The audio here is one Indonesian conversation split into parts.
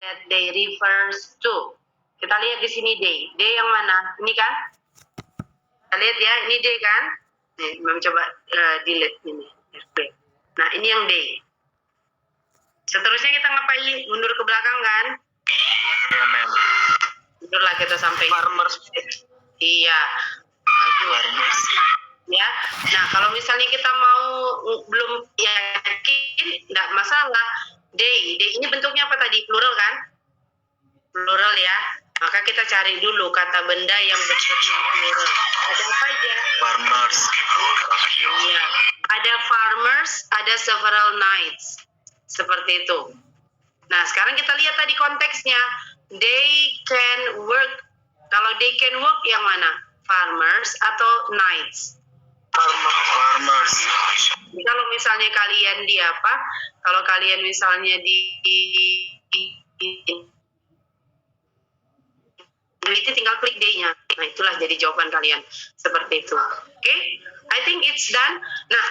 that they refers to. Kita lihat di sini day. Day yang mana? Ini kan? Kita lihat ya, ini day kan? Nih, Mem coba delete ini. Nah, ini yang day. Seterusnya kita ngapain? Mundur ke belakang kan? Iya, Mem. Mundurlah kita sampai Farmers. Iya. Farmers. Ya. Nah, kalau misalnya kita mau belum yakin, nggak masalah. Day ini bentuknya apa tadi? Plural kan? Plural ya. Maka kita cari dulu kata benda yang bentuknya plural. Ada apa aja? Farmers. Iya. Ada farmers, ada several nights. Seperti itu. Nah, sekarang kita lihat tadi konteksnya. They can work. Kalau they can work yang mana? Farmers atau nights? Farmers. Jadi kalau misalnya kalian di apa? Kalau kalian misalnya itu tinggal klik day-nya. Nah, itulah jadi jawaban kalian. Seperti itu. Oke? I think it's done. Nah,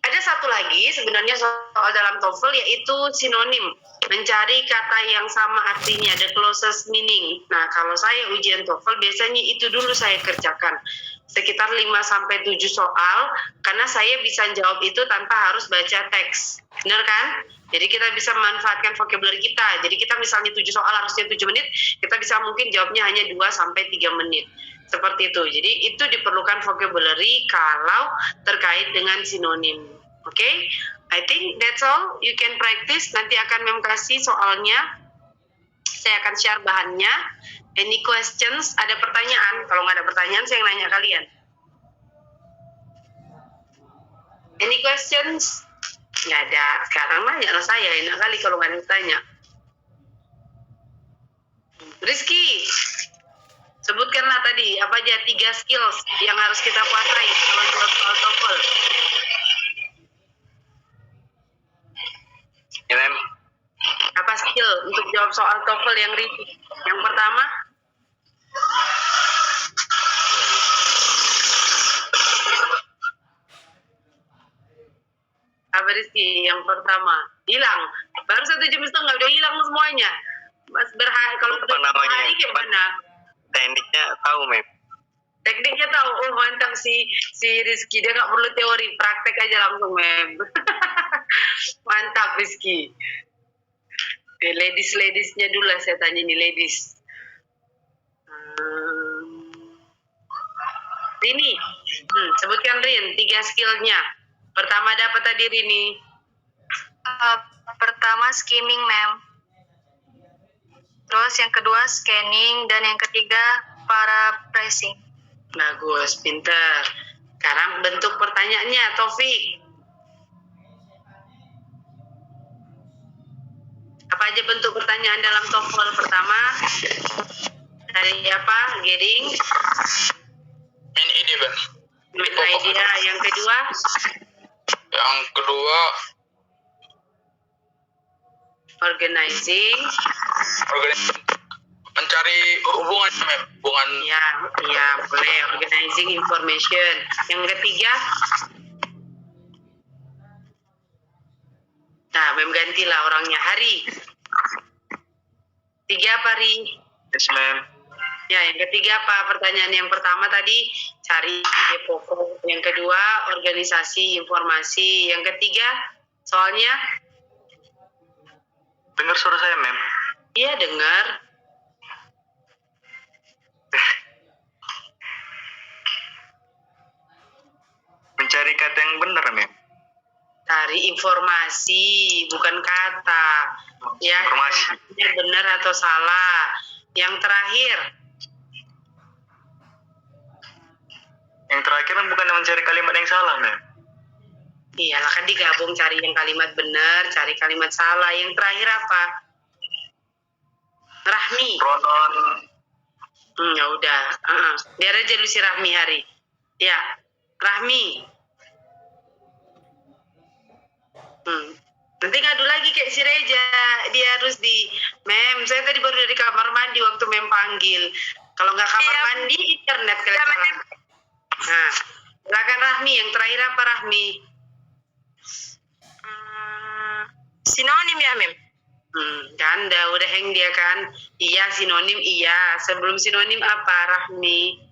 ada satu lagi sebenarnya soal dalam TOEFL yaitu sinonim. Mencari kata yang sama artinya, the closest meaning. Nah, kalau saya ujian TOEFL biasanya itu dulu saya kerjakan. Sekitar 5-7 soal, karena saya bisa jawab itu tanpa harus baca teks. Benar kan? Jadi kita bisa memanfaatkan vocabulary kita. Jadi kita misalnya 7 soal harusnya 7 menit, kita bisa mungkin jawabnya hanya 2-3 menit. Seperti itu. Jadi itu diperlukan vocabulary kalau terkait dengan sinonim. Oke? I think that's all. You can practice. Nanti akan Mem kasih soalnya. Saya akan share bahannya. Any questions? Ada pertanyaan? Kalau nggak ada pertanyaan, saya nanya kalian. Any questions? Nggak ada. Sekarang nanya lah saya. Enak kali kalau nggak ada yang tanya. Rizky, sebutkanlah tadi apa aja 3 skills yang harus kita kuasai kalau jawab soal TOEFL. Ya, Mem. Apa skill untuk jawab soal TOEFL yang reading? Yang pertama, apa Rizky? Yang pertama, hilang. Baru 1 jam setengah udah hilang semuanya. Mas kalau berhari gimana? Tekniknya tahu, Mem. Tekniknya tahu. Oh, mantap si Rizky. Dia nggak perlu teori, praktek aja langsung, Mem. Mantap Rizky. Ladies-nya dulu lah saya tanya nih, ladies. Rini, sebutkan Rin, 3 skillnya. Pertama ada apa tadi Rini? Pertama skimming, Mem. Terus yang kedua scanning, dan yang ketiga paraphrasing. Bagus, pinter. Sekarang bentuk pertanyaannya, Taufik. Apa aja bentuk pertanyaan dalam TOEFL? Pertama, dari apa? Getting. Main ide, Bang. Main idea. Yang kedua? Yang kedua, Organizing. Mencari hubungan, Mem. Hubungan. Ya, boleh. Organizing information. Yang ketiga? Nah, Mem gantilah orangnya. Hari. 3 apa, Ri? Yes, Mem. Ya, yang ketiga apa? Pertanyaan yang pertama tadi, cari ide pokok. Yang kedua, organisasi informasi. Yang ketiga, soalnya? Dengar suara saya, Mem. Iya, dengar. Mencari kata yang benar, Mem. Cari informasi, bukan kata. Ya, Informasi. Benar atau salah. Yang terakhir. Yang terakhir kan bukan mencari kalimat yang salah, Mem. Iyalah kan digabung, cari yang kalimat benar, cari kalimat salah. Yang terakhir apa? Rahmi. Pronoun. Ya udah. Biar aja lu si Rahmi hari. Ya, Rahmi. Nanti ngadu lagi kayak si Reja. Dia harus Mem, saya tadi baru dari kamar mandi waktu Mem panggil. Kalau nggak kamar mandi, internet kalian salah. Nah, silakan Rahmi. Yang terakhir apa, Rahmi? Sinonim ya, Mem? Kan udah hang dia kan. Iya, sinonim iya. Sebelum sinonim apa, Rahmi?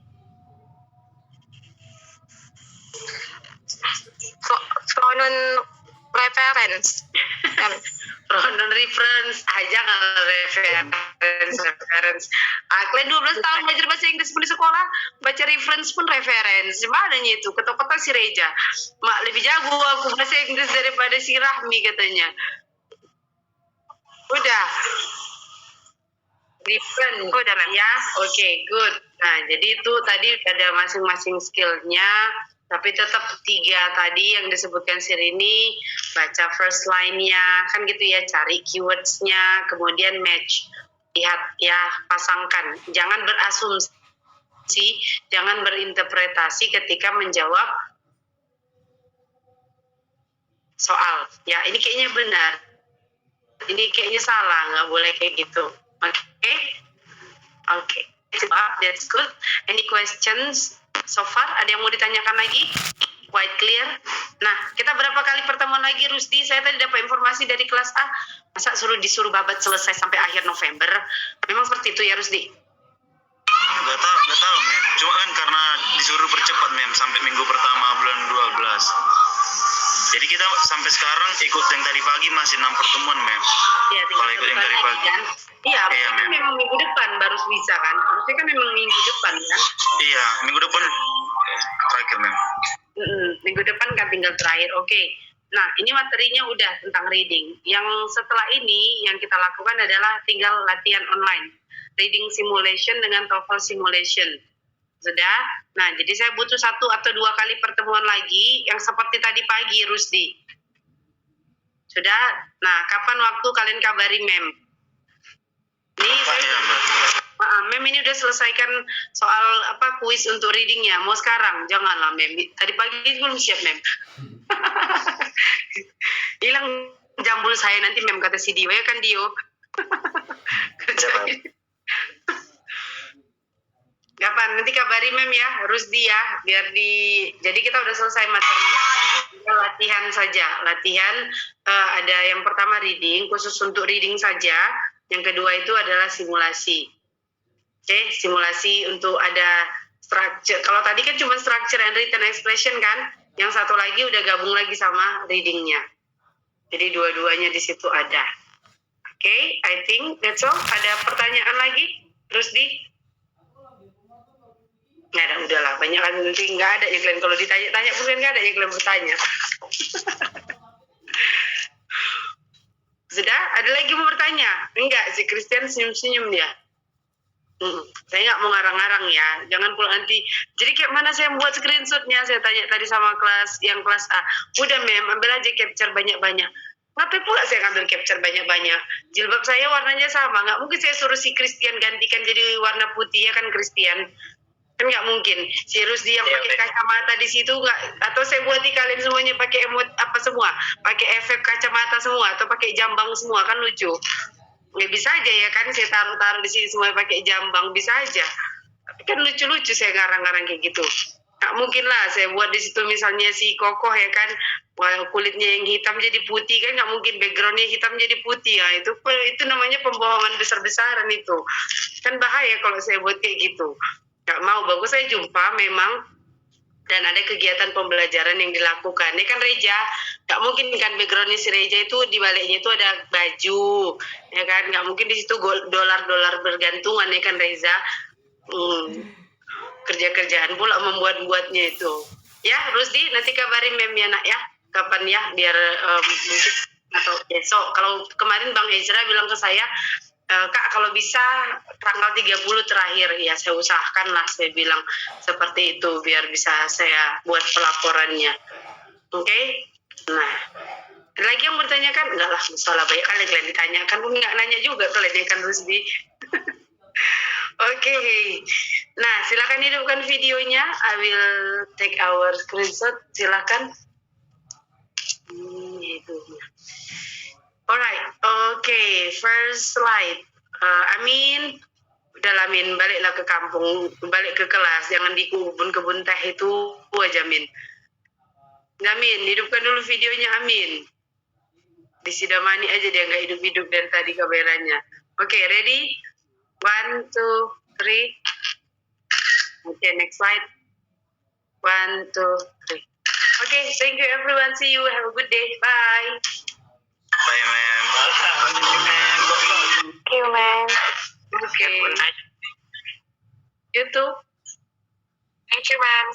Pronoun reference. Pronoun reference aja kalau reference. Kalian 12 tahun belajar bahasa Inggris pun di sekolah, baca reference pun reference. Gimana itu? Ketok-ketok si Reja. Mak lebih jago aku bahasa Inggris daripada si Rahmi katanya. Udah. Reference. Udah, Mem. Ya, oke, good. Nah, jadi itu tadi ada masing-masing skillnya. Tapi tetap 3 tadi yang disebutkan Sirini, baca first line-nya, kan gitu ya, cari keywords-nya, kemudian match. Lihat ya, pasangkan. Jangan berasumsi, jangan berinterpretasi ketika menjawab soal. Ya, ini kayaknya benar. Ini kayaknya salah, nggak boleh kayak gitu. Oke? Oke. That's good. Any questions? So far, ada yang mau ditanyakan lagi? Quite clear. Nah, kita berapa kali pertemuan lagi, Rusdi? Saya tadi dapat informasi dari kelas A. Masa disuruh babat selesai sampai akhir November? Memang seperti itu ya, Rusdi? Gak tahu, Mem. Cuma kan karena disuruh percepat, Mem, sampai minggu pertama bulan 12. Jadi kita sampai sekarang ikut yang tadi pagi masih 6 pertemuan, Mem. Iya, Kalau ikut yang tadi pagi. Kan? Iya, Iya, kan memang minggu depan baru bisa kan? Harusnya kan memang minggu depan kan? Iya, minggu depan terakhir, Mem. Minggu depan kan tinggal terakhir. Oke. Nah, ini materinya udah tentang reading. Yang setelah ini yang kita lakukan adalah tinggal latihan online. Reading simulation dengan TOEFL simulation. Sudah? Nah, jadi saya butuh 1 atau 2 kali pertemuan lagi yang seperti tadi pagi, Rusdi. Sudah? Nah, kapan waktu kalian kabari Mem? Ini saya Mem ini udah selesaikan soal kuis untuk readingnya. Mau sekarang? Janganlah Mem. Tadi pagi belum siap Mem. Hilang jambul saya nanti Mem kata si Dio ya kan Dio. Kapan? Nanti kabari Mem ya, Rusdi ya, jadi kita udah selesai materi. Latihan saja, ada yang pertama reading, khusus untuk reading saja. Yang kedua itu adalah simulasi. Oke, simulasi untuk ada structure. Kalau tadi kan cuma structure and written expression kan, yang satu lagi udah gabung lagi sama readingnya. Jadi dua-duanya di situ ada. Oke, I think that's all. Ada pertanyaan lagi, Rusdi? Nggak ada, udahlah. Banyak kan nanti nggak ada ya kalian. Kalau ditanya-tanya pun nggak ada ya kalian bertanya. Sudah? Ada lagi mau bertanya? Enggak, si Christian senyum-senyum dia. Saya nggak mau ngarang-ngarang ya. Jangan pula nanti. Jadi kayak mana saya buat screenshotnya? Saya tanya tadi sama yang kelas A. Udah Mem, ambil aja capture banyak-banyak. Ngapain pula saya ngambil capture banyak-banyak? Jilbab saya warnanya sama. Nggak mungkin saya suruh si Christian gantikan jadi warna putih ya kan Christian? Kan nggak mungkin. Si Rusdi yang pakai kacamata di situ nggak? Atau saya buat di kalian semuanya pakai emot apa semua? Pakai efek kacamata semua atau pakai jambang semua kan lucu. Nggak bisa aja ya kan? Saya taruh di sini semua pakai jambang bisa aja. Tapi kan lucu-lucu saya ngarang-ngarang kayak gitu. Nggak mungkin lah saya buat di situ misalnya si Kokoh ya kan, kulitnya yang hitam jadi putih kan nggak mungkin backgroundnya hitam jadi putih ya itu namanya pembohongan besar-besaran itu kan bahaya kalau saya buat kayak gitu. Nggak mau, bagus saya jumpa memang dan ada kegiatan pembelajaran yang dilakukan. Ini kan Reja, nggak mungkin kan backgroundnya si Reja itu di baliknya itu ada baju, ya kan? Nggak mungkin di situ dolar-dolar bergantungan ya kan Reza. Kerja-kerjaan pula membuat-buatnya itu. Ya, Rusdi nanti kabarin Mem ya nak ya, kapan ya biar mungkin atau besok. Kalau kemarin Bang Ezra bilang ke saya, Kak kalau bisa tanggal 30 terakhir ya saya usahakan lah saya bilang seperti itu biar bisa saya buat pelaporannya. Oke? Nah, ada lagi yang bertanyakan? Enggak lah, masalah banyak kali kalian ditanyakan pun nggak nanya juga kalian kan Rusdi. Oke. Nah, silakan hidupkan videonya. I will take our screenshot. Silakan. Itu. Alright, okay. First slide. Amin, udah Amin, baliklah ke kampung, balik ke kelas, jangan di kebun teh itu aja Amin. Amin, hidupkan dulu videonya Amin. disidamani aja dia nggak hidup-hidup dari tadi kameranya. Oke, ready? 1, 2, 3. Oke, next slide. 1, 2, 3. Oke, thank you everyone. See you. Have a good day. Bye. Bye, ma'am. Thank you, ma'am. Okay. You too. Thank you, ma'am.